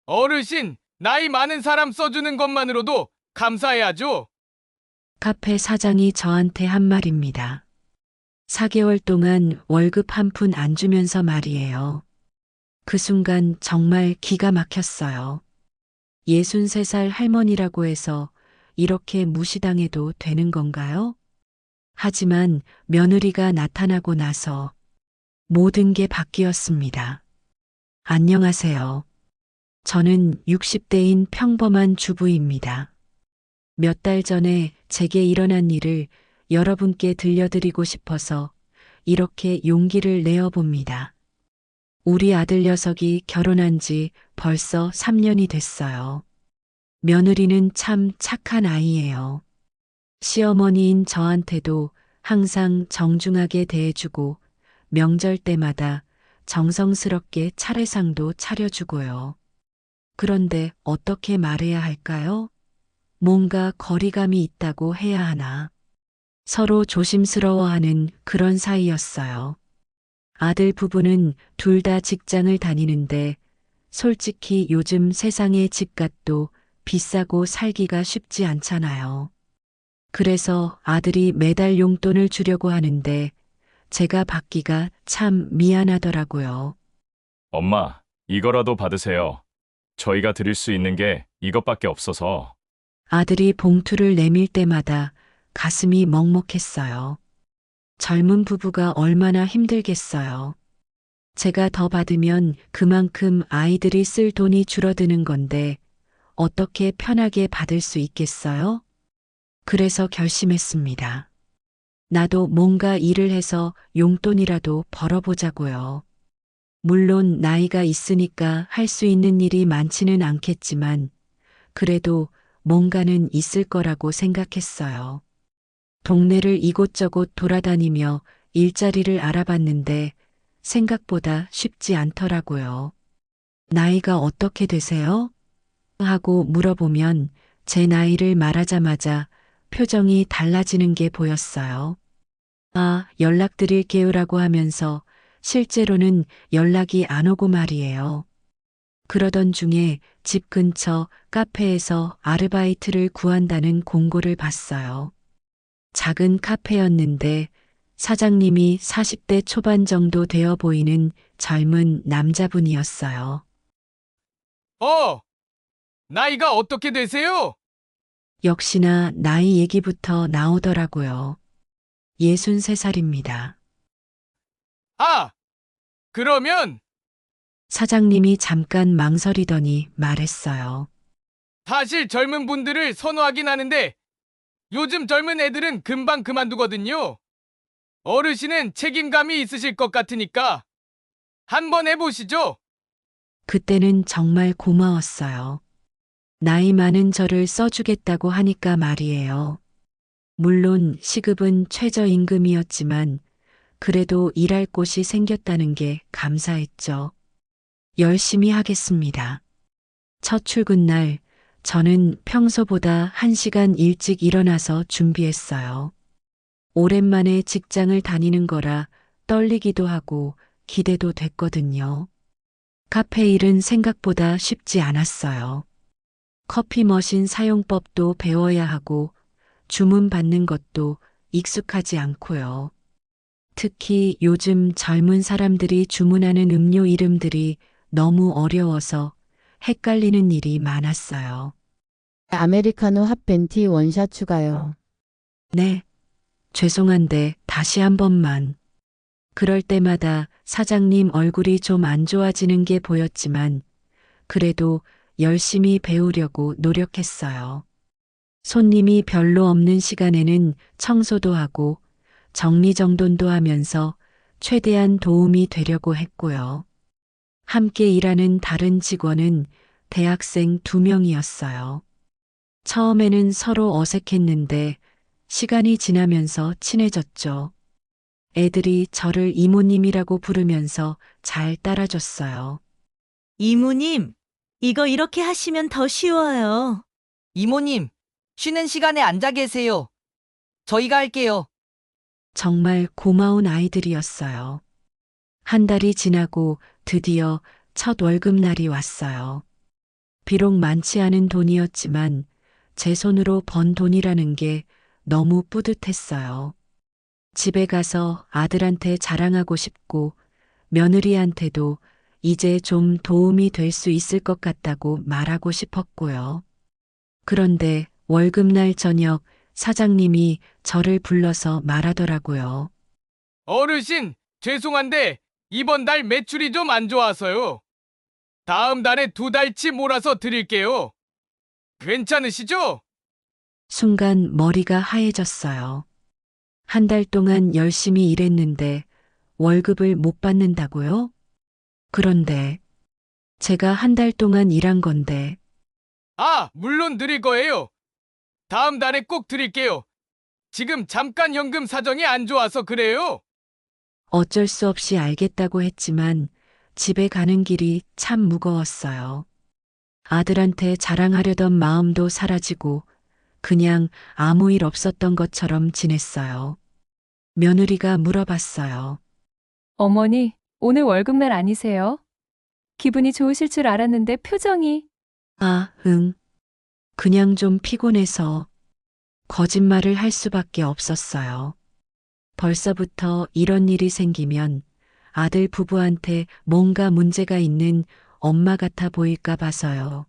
어르신, 나이 많은 사람 써주는 것만으로도 감사해야죠. 카페 사장이 저한테 한 말입니다. 4개월 동안 월급 한 푼 안 주면서 말이에요. 그 순간 정말 기가 막혔어요. 63살 할머니라고 해서 이렇게 무시당해도 되는 건가요? 하지만 며느리가 나타나고 나서 모든 게 바뀌었습니다. 안녕하세요. 저는 60대인 평범한 주부입니다. 몇 달 전에 제게 일어난 일을 여러분께 들려드리고 싶어서 이렇게 용기를 내어 봅니다. 우리 아들 녀석이 결혼한 지 벌써 3년이 됐어요. 며느리는 참 착한 아이예요. 시어머니인 저한테도 항상 정중하게 대해주고 명절 때마다 정성스럽게 차례상도 차려주고요. 그런데 어떻게 말해야 할까요? 뭔가 거리감이 있다고 해야 하나. 서로 조심스러워하는 그런 사이였어요. 아들 부부는 둘 다 직장을 다니는데 솔직히 요즘 세상의 집값도 비싸고 살기가 쉽지 않잖아요. 그래서 아들이 매달 용돈을 주려고 하는데 제가 받기가 참 미안하더라고요. 엄마, 이거라도 받으세요. 저희가 드릴 수 있는 게 이것밖에 없어서. 아들이 봉투를 내밀 때마다 가슴이 먹먹했어요. 젊은 부부가 얼마나 힘들겠어요. 제가 더 받으면 그만큼 아이들이 쓸 돈이 줄어드는 건데 어떻게 편하게 받을 수 있겠어요? 그래서 결심했습니다. 나도 뭔가 일을 해서 용돈이라도 벌어보자고요. 물론 나이가 있으니까 할 수 있는 일이 많지는 않겠지만 그래도 뭔가는 있을 거라고 생각했어요. 동네를 이곳저곳 돌아다니며 일자리를 알아봤는데 생각보다 쉽지 않더라고요. 나이가 어떻게 되세요? 하고 물어보면 제 나이를 말하자마자 표정이 달라지는 게 보였어요. 아, 연락드릴게요라고 하면서 실제로는 연락이 안 오고 말이에요. 그러던 중에 집 근처 카페에서 아르바이트를 구한다는 공고를 봤어요. 작은 카페였는데 사장님이 40대 초반 정도 되어 보이는 젊은 남자분이었어요. 어, 나이가 어떻게 되세요? 역시나 나이 얘기부터 나오더라고요. 63살입니다. 아, 그러면 사장님이 잠깐 망설이더니 말했어요. 사실 젊은 분들을 선호하긴 하는데 요즘 젊은 애들은 금방 그만두거든요. 어르신은 책임감이 있으실 것 같으니까 한번 해보시죠. 그때는 정말 고마웠어요. 나이 많은 저를 써주겠다고 하니까 말이에요. 물론 시급은 최저임금이었지만 그래도 일할 곳이 생겼다는 게 감사했죠. 열심히 하겠습니다. 첫 출근 날 저는 평소보다 1시간 일찍 일어나서 준비했어요. 오랜만에 직장을 다니는 거라 떨리기도 하고 기대도 됐거든요. 카페 일은 생각보다 쉽지 않았어요. 커피 머신 사용법도 배워야 하고 주문 받는 것도 익숙하지 않고요. 특히 요즘 젊은 사람들이 주문하는 음료 이름들이 너무 어려워서 헷갈리는 일이 많았어요. 아메리카노 핫벤티 원샷 추가요. 네, 죄송한데 다시 한 번만. 그럴 때마다 사장님 얼굴이 좀 안 좋아지는 게 보였지만 그래도 열심히 배우려고 노력했어요. 손님이 별로 없는 시간에는 청소도 하고 정리정돈도 하면서 최대한 도움이 되려고 했고요. 함께 일하는 다른 직원은 대학생 2명이었어요. 처음에는 서로 어색했는데 시간이 지나면서 친해졌죠. 애들이 저를 이모님이라고 부르면서 잘 따라줬어요. 이모님, 이거 이렇게 하시면 더 쉬워요. 이모님, 쉬는 시간에 앉아 계세요. 저희가 할게요. 정말 고마운 아이들이었어요. 한 달이 지나고 드디어 첫 월급날이 왔어요. 비록 많지 않은 돈이었지만 제 손으로 번 돈이라는 게 너무 뿌듯했어요. 집에 가서 아들한테 자랑하고 싶고 며느리한테도 이제 좀 도움이 될 수 있을 것 같다고 말하고 싶었고요. 그런데 월급날 저녁 사장님이 저를 불러서 말하더라고요. 어르신, 죄송한데 이번 달 매출이 좀 안 좋아서요. 다음 달에 2달치 몰아서 드릴게요. 괜찮으시죠? 순간 머리가 하얘졌어요. 한 달 동안 열심히 일했는데 월급을 못 받는다고요? 그런데 제가 한 달 동안 일한 건데 아, 물론 드릴 거예요. 다음 달에 꼭 드릴게요. 지금 잠깐 현금 사정이 안 좋아서 그래요. 어쩔 수 없이 알겠다고 했지만 집에 가는 길이 참 무거웠어요. 아들한테 자랑하려던 마음도 사라지고 그냥 아무 일 없었던 것처럼 지냈어요. 며느리가 물어봤어요. 어머니, 오늘 월급날 아니세요? 기분이 좋으실 줄 알았는데 표정이. 아, 응. 그냥 좀 피곤해서 거짓말을 할 수밖에 없었어요. 벌써부터 이런 일이 생기면 아들 부부한테 뭔가 문제가 있는 엄마 같아 보일까 봐서요.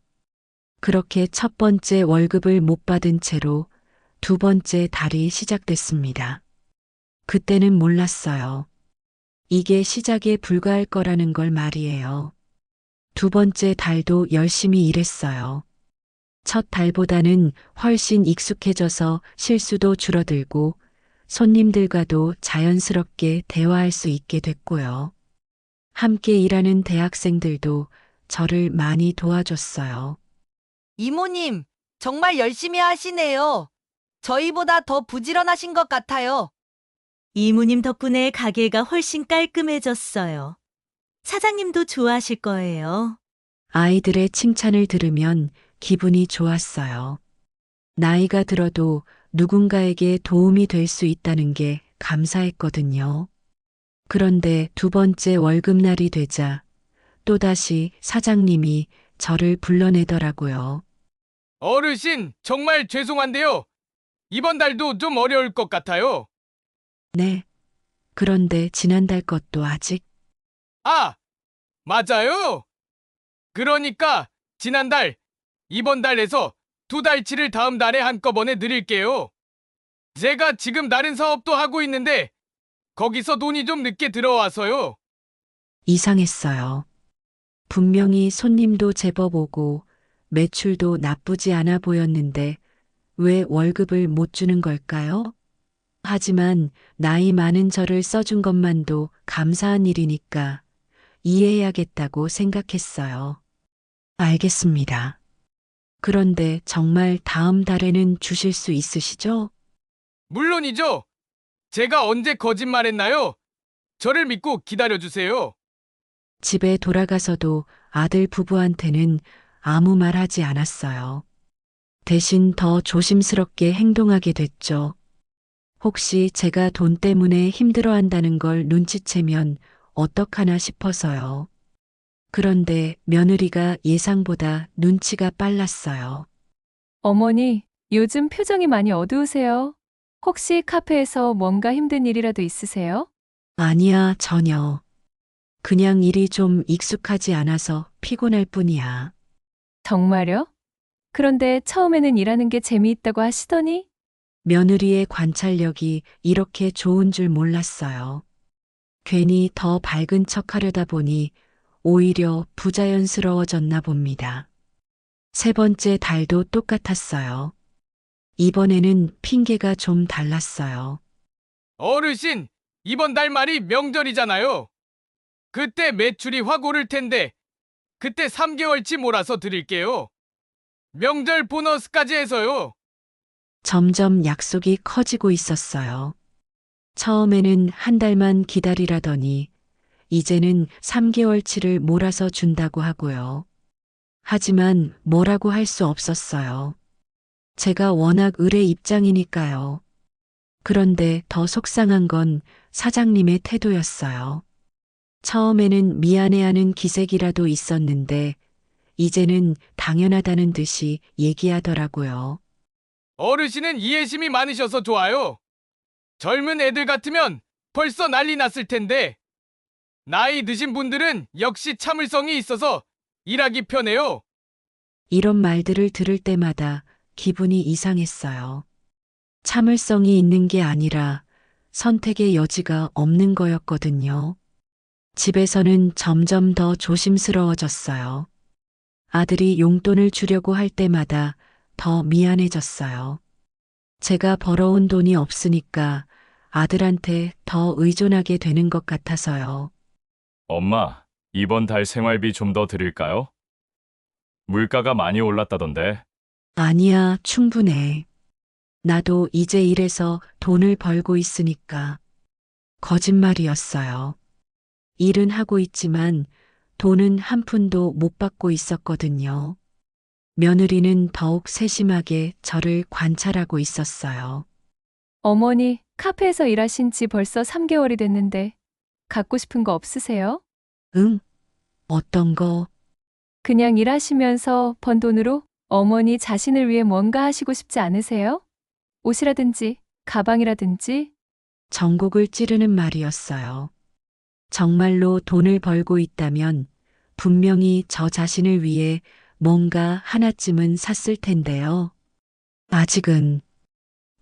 그렇게 첫 번째 월급을 못 받은 채로 두 번째 달이 시작됐습니다. 그때는 몰랐어요. 이게 시작에 불과할 거라는 걸 말이에요. 두 번째 달도 열심히 일했어요. 첫 달보다는 훨씬 익숙해져서 실수도 줄어들고 손님들과도 자연스럽게 대화할 수 있게 됐고요. 함께 일하는 대학생들도 저를 많이 도와줬어요. 이모님, 정말 열심히 하시네요. 저희보다 더 부지런하신 것 같아요. 이모님 덕분에 가게가 훨씬 깔끔해졌어요. 사장님도 좋아하실 거예요. 아이들의 칭찬을 들으면 기분이 좋았어요. 나이가 들어도 누군가에게 도움이 될 수 있다는 게 감사했거든요. 그런데 두 번째 월급날이 되자 또다시 사장님이 저를 불러내더라고요. 어르신, 정말 죄송한데요. 이번 달도 좀 어려울 것 같아요. 네. 그런데 지난달 것도 아직 아, 맞아요. 그러니까 지난달, 이번 달에서 2달치를 다음 달에 한꺼번에 드릴게요. 제가 지금 다른 사업도 하고 있는데 거기서 돈이 좀 늦게 들어와서요. 이상했어요. 분명히 손님도 제법 오고 매출도 나쁘지 않아 보였는데 왜 월급을 못 주는 걸까요? 하지만 나이 많은 저를 써준 것만도 감사한 일이니까 이해해야겠다고 생각했어요. 알겠습니다. 그런데 정말 다음 달에는 주실 수 있으시죠? 물론이죠. 제가 언제 거짓말했나요? 저를 믿고 기다려주세요. 집에 돌아가서도 아들 부부한테는 아무 말 하지 않았어요. 대신 더 조심스럽게 행동하게 됐죠. 혹시 제가 돈 때문에 힘들어한다는 걸 눈치채면 어떡하나 싶어서요. 그런데 며느리가 예상보다 눈치가 빨랐어요. 어머니, 요즘 표정이 많이 어두우세요. 혹시 카페에서 뭔가 힘든 일이라도 있으세요? 아니야, 전혀. 그냥 일이 좀 익숙하지 않아서 피곤할 뿐이야. 정말요? 그런데 처음에는 일하는 게 재미있다고 하시더니? 며느리의 관찰력이 이렇게 좋은 줄 몰랐어요. 괜히 더 밝은 척 하려다 보니 오히려 부자연스러워졌나 봅니다. 세 번째 달도 똑같았어요. 이번에는 핑계가 좀 달랐어요. 어르신, 이번 달 말이 명절이잖아요. 그때 매출이 확 오를 텐데 그때 3개월치 몰아서 드릴게요. 명절 보너스까지 해서요. 점점 약속이 커지고 있었어요. 처음에는 한 달만 기다리라더니 이제는 3개월치를 몰아서 준다고 하고요. 하지만 뭐라고 할 수 없었어요. 제가 워낙 의뢰 입장이니까요. 그런데 더 속상한 건 사장님의 태도였어요. 처음에는 미안해하는 기색이라도 있었는데 이제는 당연하다는 듯이 얘기하더라고요. 어르신은 이해심이 많으셔서 좋아요. 젊은 애들 같으면 벌써 난리 났을 텐데, 나이 드신 분들은 역시 참을성이 있어서 일하기 편해요. 이런 말들을 들을 때마다 기분이 이상했어요. 참을성이 있는 게 아니라 선택의 여지가 없는 거였거든요. 집에서는 점점 더 조심스러워졌어요. 아들이 용돈을 주려고 할 때마다 더 미안해졌어요. 제가 벌어온 돈이 없으니까 아들한테 더 의존하게 되는 것 같아서요. 엄마, 이번 달 생활비 좀 더 드릴까요? 물가가 많이 올랐다던데. 아니야, 충분해. 나도 이제 일해서 돈을 벌고 있으니까. 거짓말이었어요. 일은 하고 있지만 돈은 한 푼도 못 받고 있었거든요. 며느리는 더욱 세심하게 저를 관찰하고 있었어요. 어머니, 카페에서 일하신 지 벌써 3개월이 됐는데 갖고 싶은 거 없으세요? 응? 어떤 거? 그냥 일하시면서 번 돈으로 어머니 자신을 위해 뭔가 하시고 싶지 않으세요? 옷이라든지 가방이라든지. 전곡을 찌르는 말이었어요. 정말로 돈을 벌고 있다면 분명히 저 자신을 위해 뭔가 하나쯤은 샀을 텐데요. 아직은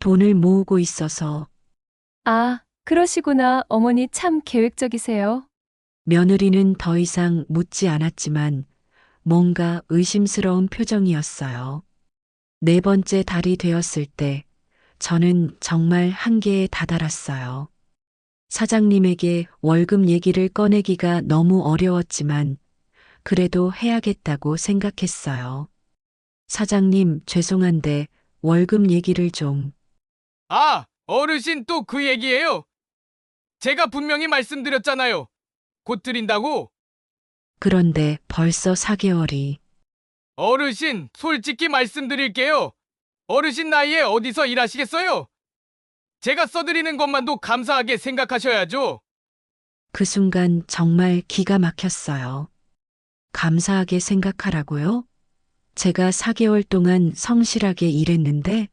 돈을 모으고 있어서. 아, 그러시구나. 어머니 참 계획적이세요. 며느리는 더 이상 묻지 않았지만 뭔가 의심스러운 표정이었어요. 네 번째 달이 되었을 때 저는 정말 한계에 다다랐어요. 사장님에게 월급 얘기를 꺼내기가 너무 어려웠지만 그래도 해야겠다고 생각했어요. 사장님, 죄송한데 월급 얘기를 좀. 아, 어르신 또 그 얘기예요. 제가 분명히 말씀드렸잖아요. 곧 드린다고. 그런데 벌써 4개월이. 어르신, 솔직히 말씀드릴게요. 어르신 나이에 어디서 일하시겠어요? 제가 써드리는 것만도 감사하게 생각하셔야죠. 그 순간 정말 기가 막혔어요. 감사하게 생각하라고요? 제가 4개월 동안 성실하게 일했는데.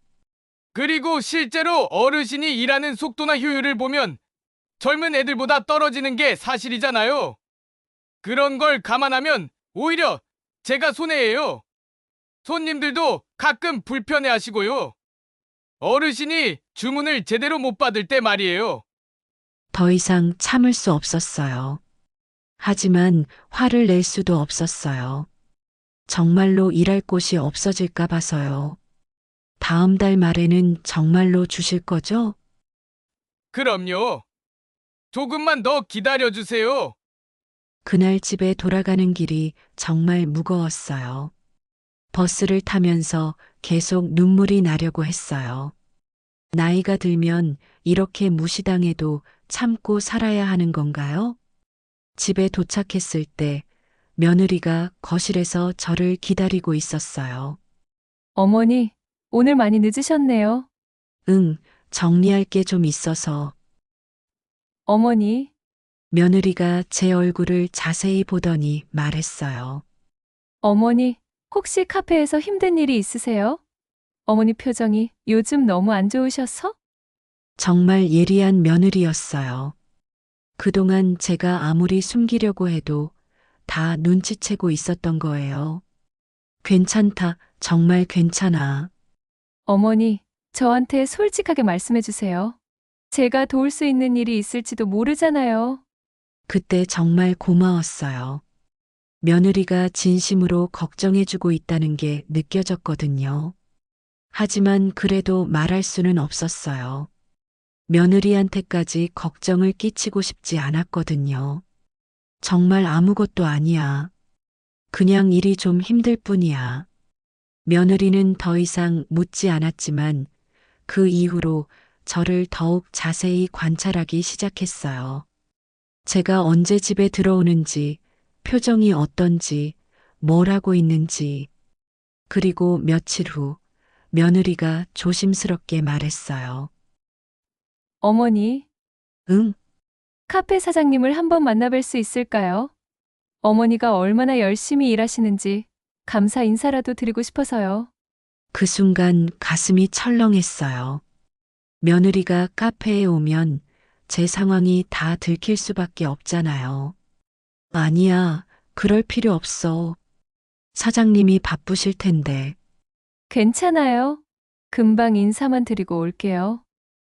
그리고 실제로 어르신이 일하는 속도나 효율을 보면 젊은 애들보다 떨어지는 게 사실이잖아요. 그런 걸 감안하면 오히려 제가 손해예요. 손님들도 가끔 불편해 하시고요. 어르신이 주문을 제대로 못 받을 때 말이에요. 더 이상 참을 수 없었어요. 하지만 화를 낼 수도 없었어요. 정말로 일할 곳이 없어질까 봐서요. 다음 달 말에는 정말로 주실 거죠? 그럼요. 조금만 더 기다려주세요. 그날 집에 돌아가는 길이 정말 무거웠어요. 버스를 타면서 계속 눈물이 나려고 했어요. 나이가 들면 이렇게 무시당해도 참고 살아야 하는 건가요? 집에 도착했을 때 며느리가 거실에서 저를 기다리고 있었어요. 어머니, 오늘 많이 늦으셨네요. 응, 정리할 게 좀 있어서. 어머니, 며느리가 제 얼굴을 자세히 보더니 말했어요. 어머니, 혹시 카페에서 힘든 일이 있으세요? 어머니 표정이 요즘 너무 안 좋으셔서? 정말 예리한 며느리였어요. 그동안 제가 아무리 숨기려고 해도 다 눈치채고 있었던 거예요. 괜찮다, 정말 괜찮아. 어머니, 저한테 솔직하게 말씀해 주세요. 제가 도울 수 있는 일이 있을지도 모르잖아요. 그때 정말 고마웠어요. 며느리가 진심으로 걱정해주고 있다는 게 느껴졌거든요. 하지만 그래도 말할 수는 없었어요. 며느리한테까지 걱정을 끼치고 싶지 않았거든요. 정말 아무것도 아니야. 그냥 일이 좀 힘들 뿐이야. 며느리는 더 이상 묻지 않았지만 그 이후로 저를 더욱 자세히 관찰하기 시작했어요. 제가 언제 집에 들어오는지, 표정이 어떤지, 뭘 하고 있는지. 그리고 며칠 후 며느리가 조심스럽게 말했어요. 어머니, 응, 카페 사장님을 한번 만나뵐 수 있을까요? 어머니가 얼마나 열심히 일하시는지 감사 인사라도 드리고 싶어서요. 그 순간 가슴이 철렁했어요. 며느리가 카페에 오면 제 상황이 다 들킬 수밖에 없잖아요. 아니야, 그럴 필요 없어. 사장님이 바쁘실 텐데. 괜찮아요. 금방 인사만 드리고 올게요.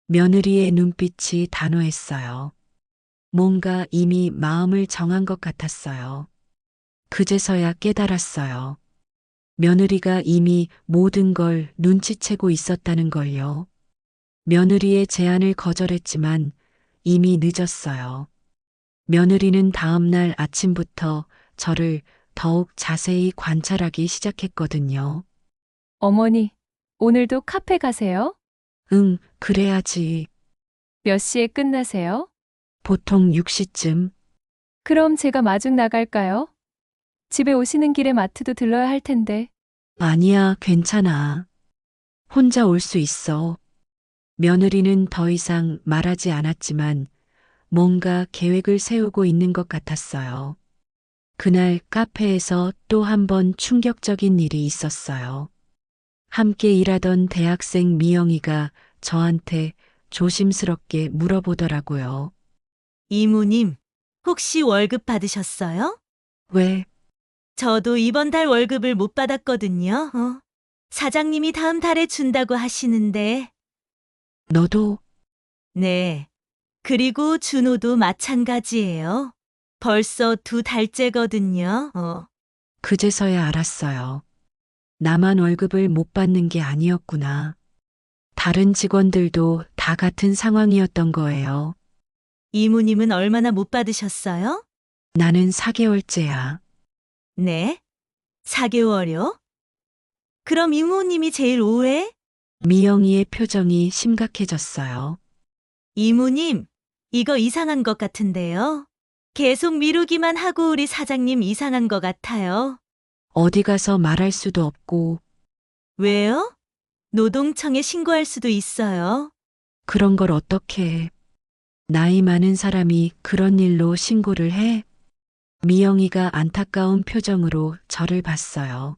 며느리의 눈빛이 단호했어요. 뭔가 이미 마음을 정한 것 같았어요. 그제서야 깨달았어요. 며느리가 이미 모든 걸 눈치채고 있었다는 걸요. 며느리의 제안을 거절했지만 이미 늦었어요. 며느리는 다음 날 아침부터 저를 더욱 자세히 관찰하기 시작했거든요. 어머니, 오늘도 카페 가세요? 응, 그래야지. 몇 시에 끝나세요? 보통 6시쯤. 그럼 제가 마중 나갈까요? 집에 오시는 길에 마트도 들러야 할 텐데. 아니야, 괜찮아. 혼자 올 수 있어. 며느리는 더 이상 말하지 않았지만 뭔가 계획을 세우고 있는 것 같았어요. 그날 카페에서 또 한 번 충격적인 일이 있었어요. 함께 일하던 대학생 미영이가 저한테 조심스럽게 물어보더라고요. 이모님, 혹시 월급 받으셨어요? 왜? 저도 이번 달 월급을 못 받았거든요. 사장님이 다음 달에 준다고 하시는데. 너도? 네. 그리고 준호도 마찬가지예요. 벌써 2달째거든요. 그제서야 알았어요. 나만 월급을 못 받는 게 아니었구나. 다른 직원들도 다 같은 상황이었던 거예요. 이모님은 얼마나 못 받으셨어요? 나는 4개월째야. 네. 4개월요? 그럼 이모님이 제일 오해? 미영이의 표정이 심각해졌어요. 이모님, 이거 이상한 것 같은데요. 계속 미루기만 하고 우리 사장님 이상한 것 같아요. 어디 가서 말할 수도 없고 왜요? 노동청에 신고할 수도 있어요. 그런 걸 어떻게 해. 나이 많은 사람이 그런 일로 신고를 해? 미영이가 안타까운 표정으로 저를 봤어요.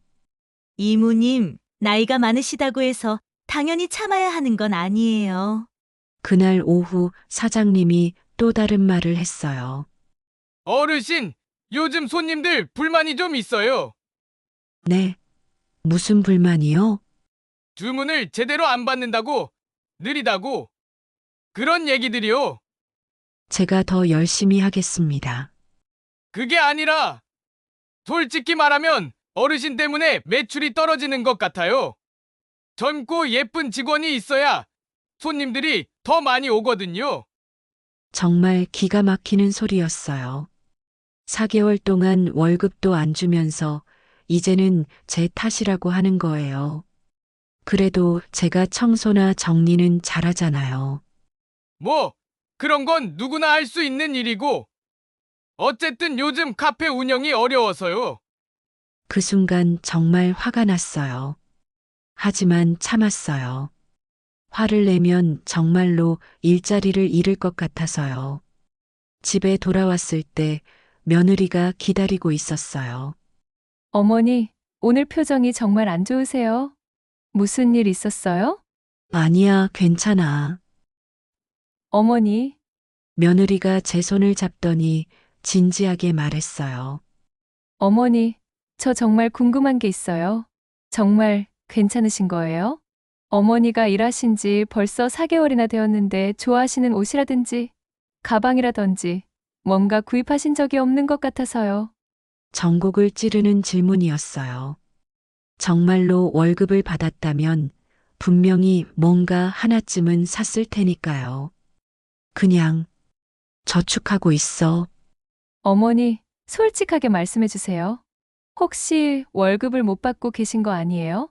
이모님, 나이가 많으시다고 해서 당연히 참아야 하는 건 아니에요. 그날 오후 사장님이 또 다른 말을 했어요. 어르신, 요즘 손님들 불만이 좀 있어요. 네. 무슨 불만이요? 주문을 제대로 안 받는다고, 느리다고. 그런 얘기들이요. 제가 더 열심히 하겠습니다. 그게 아니라, 솔직히 말하면 어르신 때문에 매출이 떨어지는 것 같아요. 젊고 예쁜 직원이 있어야 손님들이 더 많이 오거든요. 정말 기가 막히는 소리였어요. 4개월 동안 월급도 안 주면서 이제는 제 탓이라고 하는 거예요. 그래도 제가 청소나 정리는 잘하잖아요. 뭐, 그런 건 누구나 할 수 있는 일이고, 어쨌든 요즘 카페 운영이 어려워서요. 그 순간 정말 화가 났어요. 하지만 참았어요. 화를 내면 정말로 일자리를 잃을 것 같아서요. 집에 돌아왔을 때 며느리가 기다리고 있었어요. 어머니, 오늘 표정이 정말 안 좋으세요? 무슨 일 있었어요? 아니야, 괜찮아. 어머니, 며느리가 제 손을 잡더니 진지하게 말했어요. 어머니, 저 정말 궁금한 게 있어요. 정말 괜찮으신 거예요? 어머니가 일하신 지 벌써 4개월이나 되었는데 좋아하시는 옷이라든지 가방이라든지 뭔가 구입하신 적이 없는 것 같아서요. 전곡을 찌르는 질문이었어요. 정말로 월급을 받았다면 분명히 뭔가 하나쯤은 샀을 테니까요. 그냥 저축하고 있어. 어머니, 솔직하게 말씀해 주세요. 혹시 월급을 못 받고 계신 거 아니에요?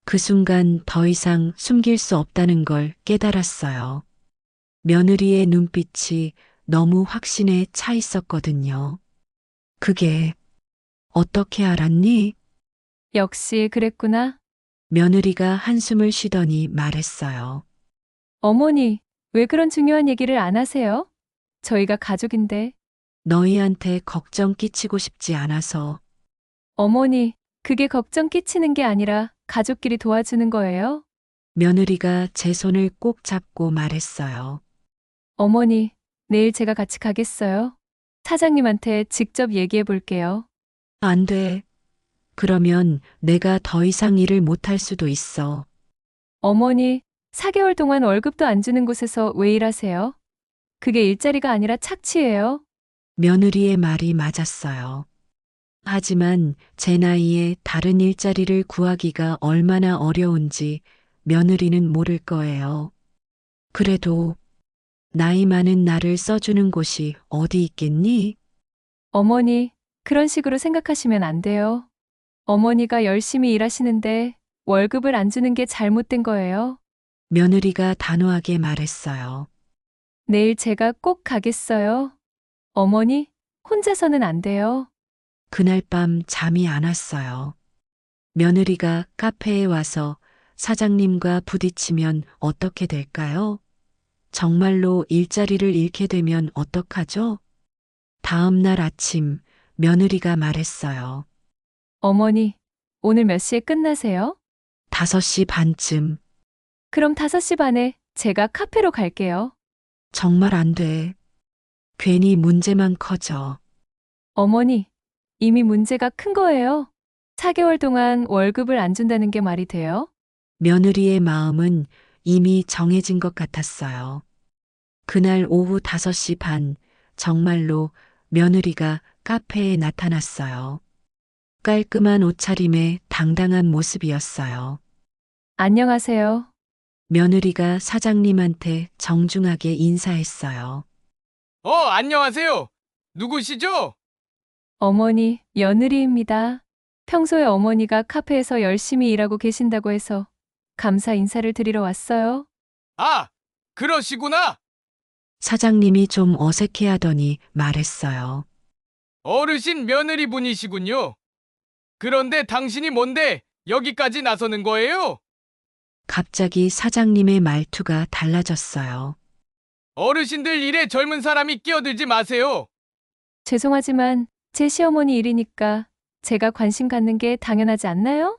그 순간 더 이상 숨길 수 없다는 걸 깨달았어요. 며느리의 눈빛이 너무 확신에 차 있었거든요. 그게 어떻게 알았니? 역시 그랬구나. 며느리가 한숨을 쉬더니 말했어요. 어머니, 왜 그런 중요한 얘기를 안 하세요? 저희가 가족인데. 너희한테 걱정 끼치고 싶지 않아서. 어머니, 그게 걱정 끼치는 게 아니라 가족끼리 도와주는 거예요. 며느리가 제 손을 꼭 잡고 말했어요. 어머니, 내일 제가 같이 가겠어요. 사장님한테 직접 얘기해 볼게요. 안 돼. 그러면 내가 더 이상 일을 못할 수도 있어. 어머니, 4개월 동안 월급도 안 주는 곳에서 왜 일하세요? 그게 일자리가 아니라 착취예요. 며느리의 말이 맞았어요. 하지만 제 나이에 다른 일자리를 구하기가 얼마나 어려운지 며느리는 모를 거예요. 그래도 나이 많은 나를 써주는 곳이 어디 있겠니? 어머니, 그런 식으로 생각하시면 안 돼요. 어머니가 열심히 일하시는데 월급을 안 주는 게 잘못된 거예요. 며느리가 단호하게 말했어요. 내일 제가 꼭 가겠어요. 어머니, 혼자서는 안 돼요. 그날 밤 잠이 안 왔어요. 며느리가 카페에 와서 사장님과 부딪히면 어떻게 될까요? 정말로 일자리를 잃게 되면 어떡하죠? 다음 날 아침 며느리가 말했어요. 어머니, 오늘 몇 시에 끝나세요? 5시 반쯤. 그럼 5시 반에 제가 카페로 갈게요. 정말 안 돼. 괜히 문제만 커져. 어머니, 이미 문제가 큰 거예요. 4개월 동안 월급을 안 준다는 게 말이 돼요? 며느리의 마음은 이미 정해진 것 같았어요. 그날 오후 5시 반, 정말로 며느리가 카페에 나타났어요. 깔끔한 옷차림에 당당한 모습이었어요. 안녕하세요. 며느리가 사장님한테 정중하게 인사했어요. 안녕하세요. 누구시죠? 어머니, 며느리입니다. 평소에 어머니가 카페에서 열심히 일하고 계신다고 해서 감사 인사를 드리러 왔어요. 아, 그러시구나. 사장님이 좀 어색해하더니 말했어요. 어르신 며느리 분이시군요. 그런데 당신이 뭔데 여기까지 나서는 거예요? 갑자기 사장님의 말투가 달라졌어요. 어르신들 일에 젊은 사람이 끼어들지 마세요. 죄송하지만 제 시어머니 일이니까 제가 관심 갖는 게 당연하지 않나요?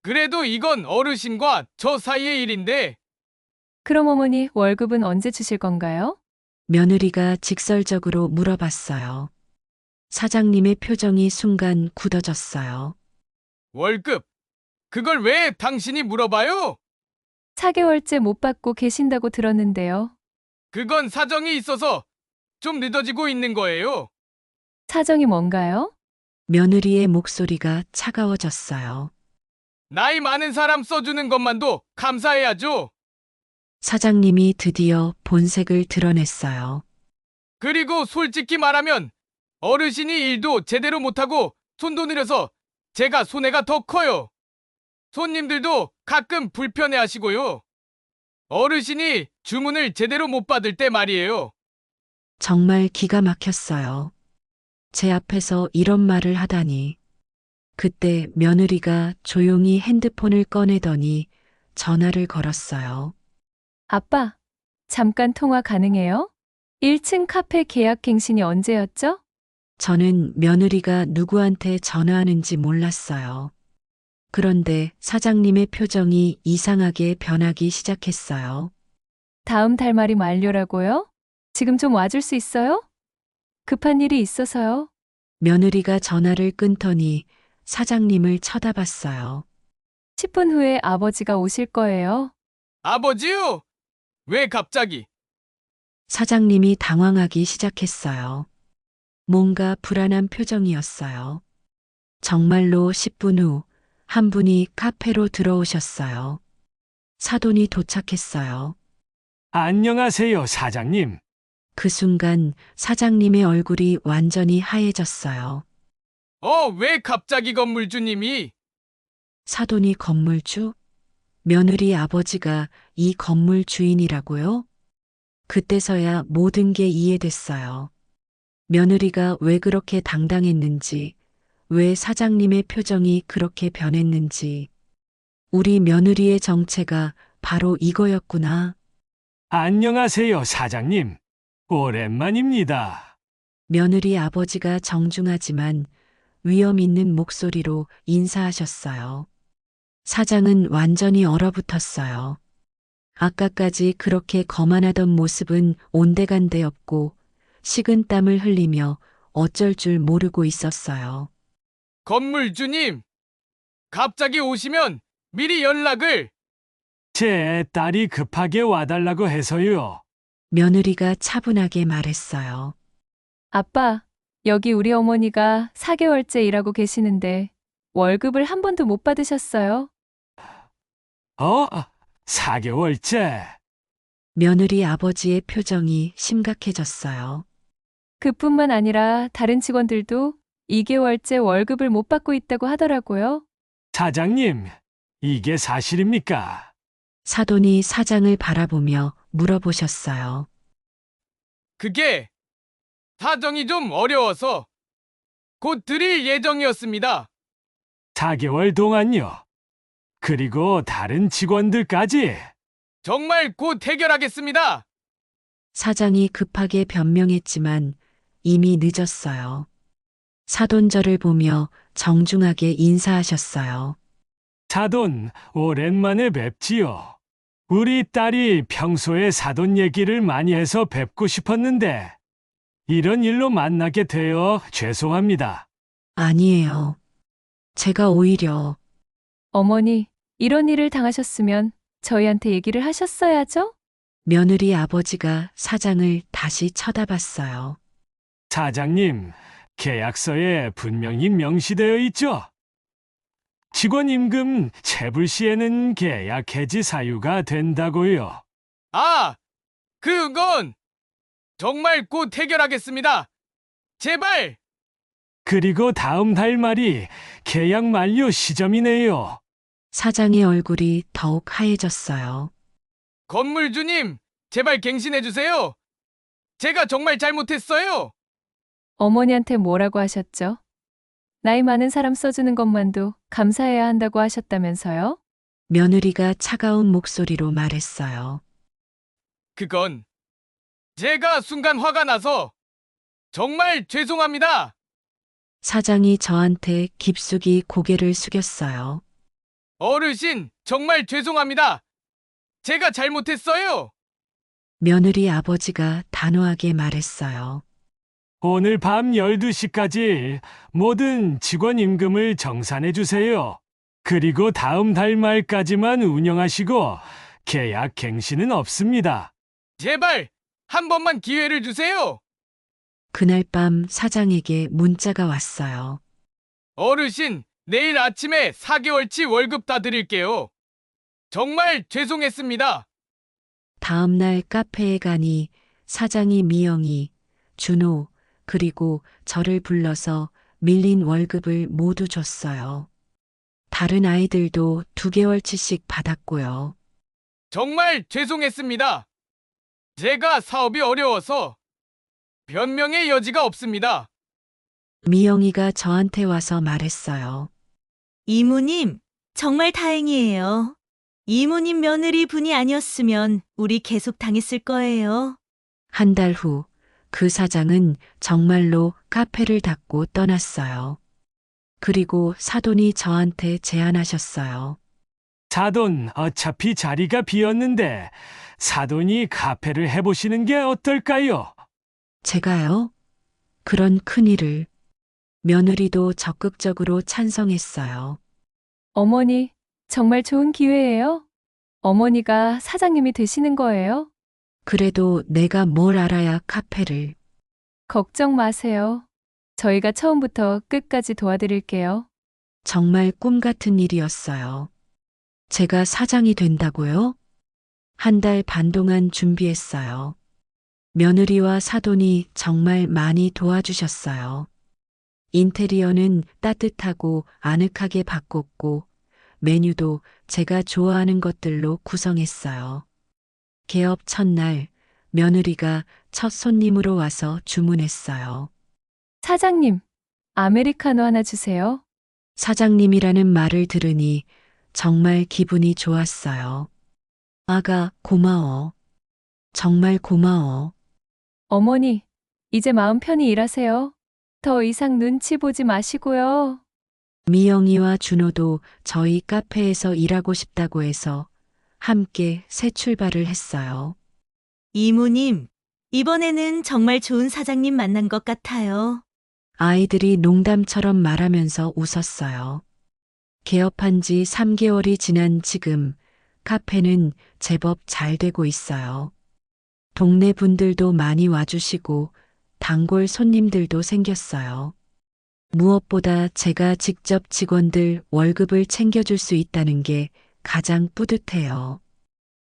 그래도 이건 어르신과 저 사이의 일인데 그럼 어머니 월급은 언제 주실 건가요? 며느리가 직설적으로 물어봤어요. 사장님의 표정이 순간 굳어졌어요. 월급 그걸 왜 당신이 물어봐요? 4개월째 못 받고 계신다고 들었는데요. 그건 사정이 있어서 좀 늦어지고 있는 거예요. 사정이 뭔가요? 며느리의 목소리가 차가워졌어요. 나이 많은 사람 써주는 것만도 감사해야죠. 사장님이 드디어 본색을 드러냈어요. 그리고 솔직히 말하면 어르신이 일도 제대로 못하고 손도 느려서 제가 손해가 더 커요. 손님들도 가끔 불편해 하시고요. 어르신이 주문을 제대로 못 받을 때 말이에요. 정말 기가 막혔어요. 제 앞에서 이런 말을 하다니. 그때 며느리가 조용히 핸드폰을 꺼내더니 전화를 걸었어요. 아빠, 잠깐 통화 가능해요? 1층 카페 계약 갱신이 언제였죠? 저는 며느리가 누구한테 전화하는지 몰랐어요. 그런데 사장님의 표정이 이상하게 변하기 시작했어요. 다음 달 말이 만료라고요? 지금 좀 와줄 수 있어요? 급한 일이 있어서요. 며느리가 전화를 끊더니 사장님을 쳐다봤어요. 10분 후에 아버지가 오실 거예요. 아버지요? 왜 갑자기? 사장님이 당황하기 시작했어요. 뭔가 불안한 표정이었어요. 정말로 10분 후 한 분이 카페로 들어오셨어요. 사돈이 도착했어요. 안녕하세요, 사장님. 그 순간 사장님의 얼굴이 완전히 하얘졌어요. 왜 갑자기 건물주님이? 사돈이 건물주? 며느리 아버지가 이 건물 주인이라고요? 그때서야 모든 게 이해됐어요. 며느리가 왜 그렇게 당당했는지, 왜 사장님의 표정이 그렇게 변했는지. 우리 며느리의 정체가 바로 이거였구나. 안녕하세요, 사장님. 오랜만입니다. 며느리 아버지가 정중하지만 위험 있는 목소리로 인사하셨어요. 사장은 완전히 얼어붙었어요. 아까까지 그렇게 거만하던 모습은 온데간데 없고 식은 땀을 흘리며 어쩔 줄 모르고 있었어요. 건물주님, 갑자기 오시면 미리 연락을. 제 딸이 급하게 와달라고 해서요. 며느리가 차분하게 말했어요. 아빠, 여기 우리 어머니가 4개월째 일하고 계시는데 월급을 한 번도 못 받으셨어요. 4개월째. 며느리 아버지의 표정이 심각해졌어요. 그뿐만 아니라 다른 직원들도 2개월째 월급을 못 받고 있다고 하더라고요. 사장님, 이게 사실입니까? 사돈이 사장을 바라보며 물어보셨어요. 그게 사정이 좀 어려워서 곧 드릴 예정이었습니다. 4개월 동안요. 그리고 다른 직원들까지. 정말 곧 해결하겠습니다. 사장이 급하게 변명했지만 이미 늦었어요. 사돈 저를 보며 정중하게 인사하셨어요. 사돈, 오랜만에 뵙지요. 우리 딸이 평소에 사돈 얘기를 많이 해서 뵙고 싶었는데 이런 일로 만나게 되어 죄송합니다. 아니에요. 제가 오히려 어머니, 이런 일을 당하셨으면 저희한테 얘기를 하셨어야죠? 며느리 아버지가 사장을 다시 쳐다봤어요. 사장님, 계약서에 분명히 명시되어 있죠? 직원 임금 체불 시에는 계약 해지 사유가 된다고요. 아, 그건 정말 곧 해결하겠습니다. 제발! 그리고 다음 달 말이 계약 만료 시점이네요. 사장의 얼굴이 더욱 하얘졌어요. 건물주님, 제발 갱신해주세요. 제가 정말 잘못했어요. 어머니한테 뭐라고 하셨죠? 나이 많은 사람 써주는 것만도 감사해야 한다고 하셨다면서요? 며느리가 차가운 목소리로 말했어요. 그건 제가 순간 화가 나서 정말 죄송합니다. 사장이 저한테 깊숙이 고개를 숙였어요. 어르신, 정말 죄송합니다. 제가 잘못했어요. 며느리 아버지가 단호하게 말했어요. 오늘 밤 12시까지 모든 직원 임금을 정산해 주세요. 그리고 다음 달 말까지만 운영하시고 계약 갱신은 없습니다. 제발 한 번만 기회를 주세요. 그날 밤 사장에게 문자가 왔어요. 어르신, 내일 아침에 4개월치 월급 다 드릴게요. 정말 죄송했습니다. 다음 날 카페에 가니 사장이 미영이, 준호, 그리고 저를 불러서 밀린 월급을 모두 줬어요. 다른 아이들도 2개월치씩 받았고요. 정말 죄송했습니다. 제가 사업이 어려워서 변명의 여지가 없습니다. 미영이가 저한테 와서 말했어요. 이모님, 정말 다행이에요. 이모님 며느리 분이 아니었으면 우리 계속 당했을 거예요. 한 달 후 그 사장은 정말로 카페를 닫고 떠났어요. 그리고 사돈이 저한테 제안하셨어요. 사돈, 어차피 자리가 비었는데 사돈이 카페를 해보시는 게 어떨까요? 제가요? 그런 큰일을. 며느리도 적극적으로 찬성했어요. 어머니, 정말 좋은 기회예요. 어머니가 사장님이 되시는 거예요. 그래도 내가 뭘 알아야 카페를. 걱정 마세요. 저희가 처음부터 끝까지 도와드릴게요. 정말 꿈 같은 일이었어요. 제가 사장이 된다고요? 한 달 반 동안 준비했어요. 며느리와 사돈이 정말 많이 도와주셨어요. 인테리어는 따뜻하고 아늑하게 바꿨고 메뉴도 제가 좋아하는 것들로 구성했어요. 개업 첫날 며느리가 첫 손님으로 와서 주문했어요. 사장님, 아메리카노 하나 주세요. 사장님이라는 말을 들으니 정말 기분이 좋았어요. 아가, 고마워. 정말 고마워. 어머니, 이제 마음 편히 일하세요. 더 이상 눈치 보지 마시고요. 미영이와 준호도 저희 카페에서 일하고 싶다고 해서 함께 새 출발을 했어요. 이모님, 이번에는 정말 좋은 사장님 만난 것 같아요. 아이들이 농담처럼 말하면서 웃었어요. 개업한 지 3개월이 지난 지금 카페는 제법 잘 되고 있어요. 동네 분들도 많이 와주시고 단골 손님들도 생겼어요. 무엇보다 제가 직접 직원들 월급을 챙겨줄 수 있다는 게 가장 뿌듯해요.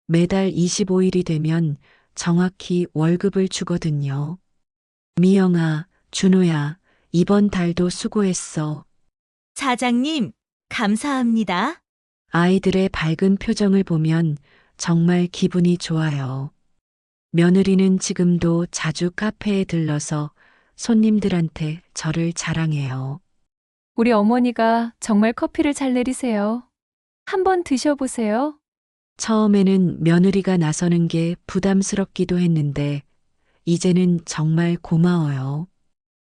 매달 25일이 되면 정확히 월급을 주거든요. 미영아, 준호야, 이번 달도 수고했어. 사장님, 감사합니다. 아이들의 밝은 표정을 보면 정말 기분이 좋아요. 며느리는 지금도 자주 카페에 들러서 손님들한테 저를 자랑해요. 우리 어머니가 정말 커피를 잘 내리세요. 한번 드셔보세요. 처음에는 며느리가 나서는 게 부담스럽기도 했는데 이제는 정말 고마워요.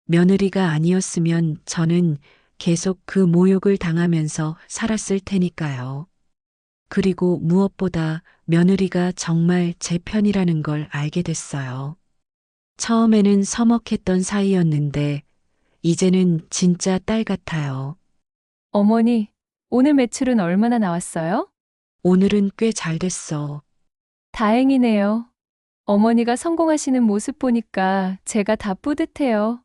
며느리가 아니었으면 저는 계속 그 모욕을 당하면서 살았을 테니까요. 그리고 무엇보다 며느리가 정말 제 편이라는 걸 알게 됐어요. 처음에는 서먹했던 사이였는데 이제는 진짜 딸 같아요. 어머니, 오늘 매출은 얼마나 나왔어요? 오늘은 꽤 잘 됐어. 다행이네요. 어머니가 성공하시는 모습 보니까 제가 다 뿌듯해요.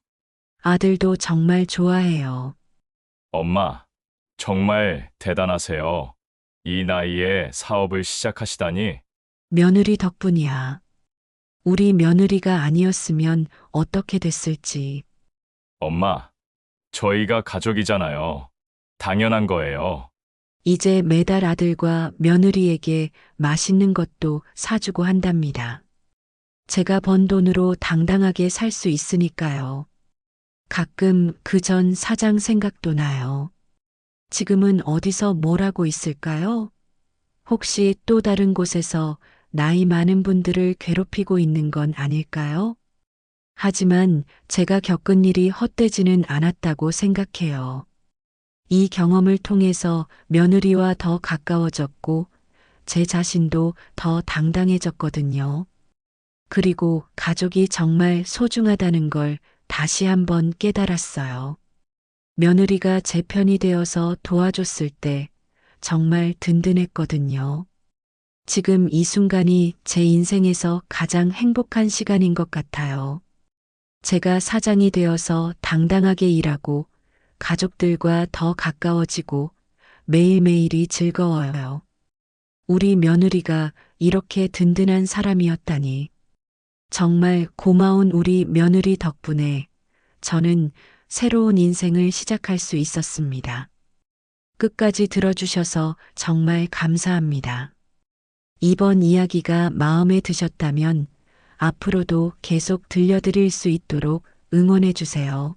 아들도 정말 좋아해요. 엄마, 정말 대단하세요. 이 나이에 사업을 시작하시다니. 며느리 덕분이야. 우리 며느리가 아니었으면 어떻게 됐을지. 엄마, 저희가 가족이잖아요. 당연한 거예요. 이제 매달 아들과 며느리에게 맛있는 것도 사주고 한답니다. 제가 번 돈으로 당당하게 살 수 있으니까요. 가끔 그 전 사장 생각도 나요. 지금은 어디서 뭘 하고 있을까요? 혹시 또 다른 곳에서 나이 많은 분들을 괴롭히고 있는 건 아닐까요? 하지만 제가 겪은 일이 헛되지는 않았다고 생각해요. 이 경험을 통해서 며느리와 더 가까워졌고 제 자신도 더 당당해졌거든요. 그리고 가족이 정말 소중하다는 걸 다시 한번 깨달았어요. 며느리가 제 편이 되어서 도와줬을 때 정말 든든했거든요. 지금 이 순간이 제 인생에서 가장 행복한 시간인 것 같아요. 제가 사장이 되어서 당당하게 일하고 가족들과 더 가까워지고 매일매일이 즐거워요. 우리 며느리가 이렇게 든든한 사람이었다니. 정말 고마운 우리 며느리 덕분에 저는 새로운 인생을 시작할 수 있었습니다. 끝까지 들어주셔서 정말 감사합니다. 이번 이야기가 마음에 드셨다면 앞으로도 계속 들려드릴 수 있도록 응원해 주세요.